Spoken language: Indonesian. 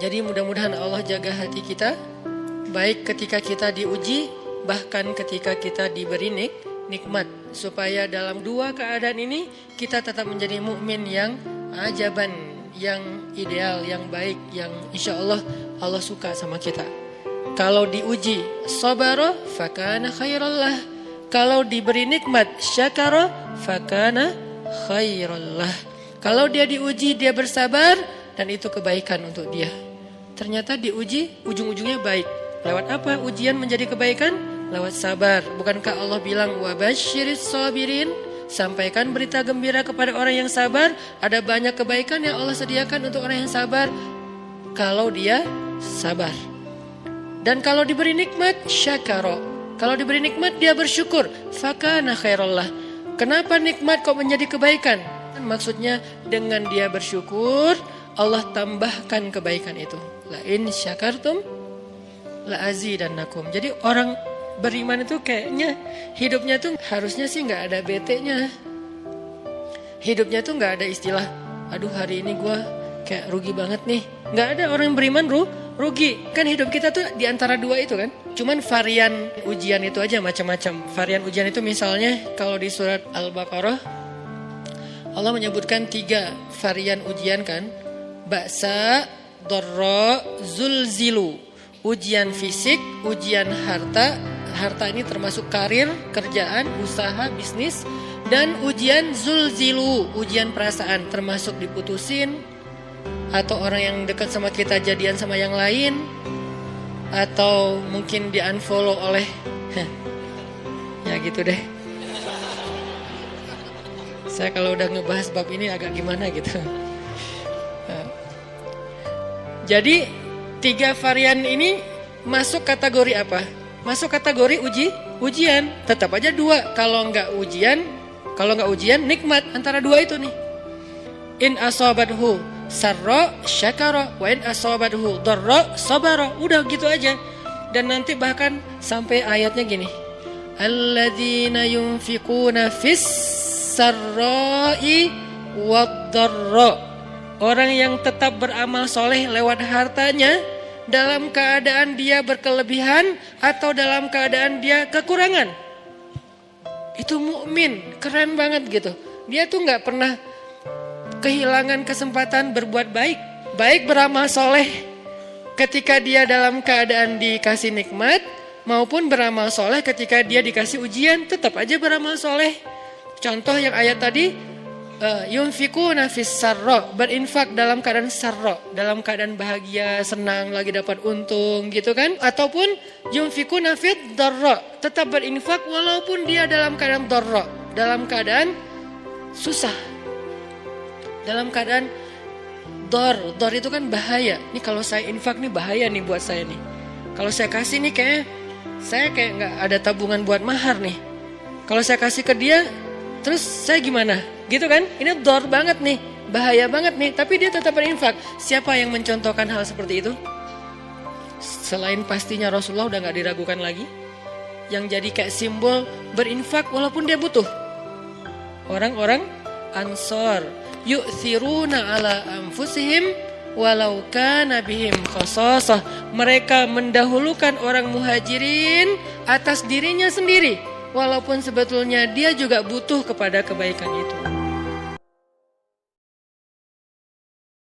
Jadi mudah-mudahan Allah jaga hati kita, baik ketika kita diuji, bahkan ketika kita diberi nikmat, supaya dalam dua keadaan ini kita tetap menjadi mukmin yang ajaban, yang ideal, yang baik, yang insya Allah Allah suka sama kita. Kalau diuji sabara fakana khairallah, kalau diberi nikmat syakara fakana khairallah. Kalau dia diuji dia bersabar dan itu kebaikan untuk dia. Ternyata diuji ujung-ujungnya baik. Lewat apa ujian menjadi kebaikan? Lewat sabar. Bukankah Allah bilang wabasyiris sabirin? Sampaikan berita gembira kepada orang yang sabar. Ada banyak kebaikan yang Allah sediakan untuk orang yang sabar kalau dia sabar. Dan kalau diberi nikmat syakara. Kalau diberi nikmat dia bersyukur. Fakana khairallah. Kenapa nikmat kok menjadi kebaikan? Maksudnya dengan dia bersyukur Allah tambahkan kebaikan itu. La in syakartum la azidannakum. Jadi orang beriman itu kayaknya hidupnya tuh harusnya sih nggak ada bete-nya. Hidupnya tuh nggak ada istilah, aduh hari ini gue kayak rugi banget nih. Nggak ada orang yang beriman rugi. Kan hidup kita tuh di antara dua itu kan. Cuman varian ujian itu aja macam-macam. Varian ujian itu misalnya kalau di surat Al-Baqarah Allah menyebutkan 3 varian ujian kan. Ba'sa, dharra, zulzilu. Ujian fisik, ujian harta. Harta ini termasuk karir, kerjaan, usaha, bisnis. Dan ujian zulzilu, ujian perasaan, termasuk diputusin. Atau orang yang dekat sama kita jadian sama yang lain. Atau mungkin di unfollow oleh ya gitu deh. Saya kalau udah ngebahas bab ini agak gimana gitu. Jadi 3 varian ini masuk kategori apa? Masuk kategori ujian. Tetap aja 2. Kalau nggak ujian nikmat. Antara 2 itu nih. In asabathu sarra syakara wa in asabathu dharra sabara. Udah gitu aja. Dan nanti bahkan sampai ayatnya gini. Alladzina yunfiquna fis sarra'i wad dharra. Orang yang tetap beramal soleh lewat hartanya dalam keadaan dia berkelebihan atau dalam keadaan dia kekurangan. Itu mukmin, keren banget gitu. Dia tuh nggak pernah kehilangan kesempatan berbuat baik. Baik beramal soleh ketika dia dalam keadaan dikasih nikmat maupun beramal soleh ketika dia dikasih ujian, tetap aja beramal soleh. Contoh yang ayat tadi. Yunfikuna fis sarra, berinfak dalam keadaan sarra, dalam keadaan bahagia, senang, lagi dapat untung gitu kan. Ataupun yunfikuna fit dharra, tetap berinfak walaupun dia dalam keadaan dharra, dalam keadaan susah, dalam keadaan dor itu kan bahaya. Nih kalau saya infak nih bahaya nih buat saya nih. Kalau saya kasih nih saya kayak nggak ada tabungan buat mahar nih. Kalau saya kasih ke dia, terus saya gimana? Gitu kan? Ini dor banget nih, bahaya banget nih. Tapi dia tetap berinfak. Siapa yang mencontohkan hal seperti itu? Selain pastinya Rasulullah udah gak diragukan lagi. Yang jadi kayak simbol berinfak walaupun dia butuh. Orang-orang Ansor. Yu'thiruna ala anfusihim walau kana bihim khasasah. Mereka mendahulukan orang muhajirin atas dirinya sendiri. Walaupun sebetulnya dia juga butuh kepada kebaikan itu.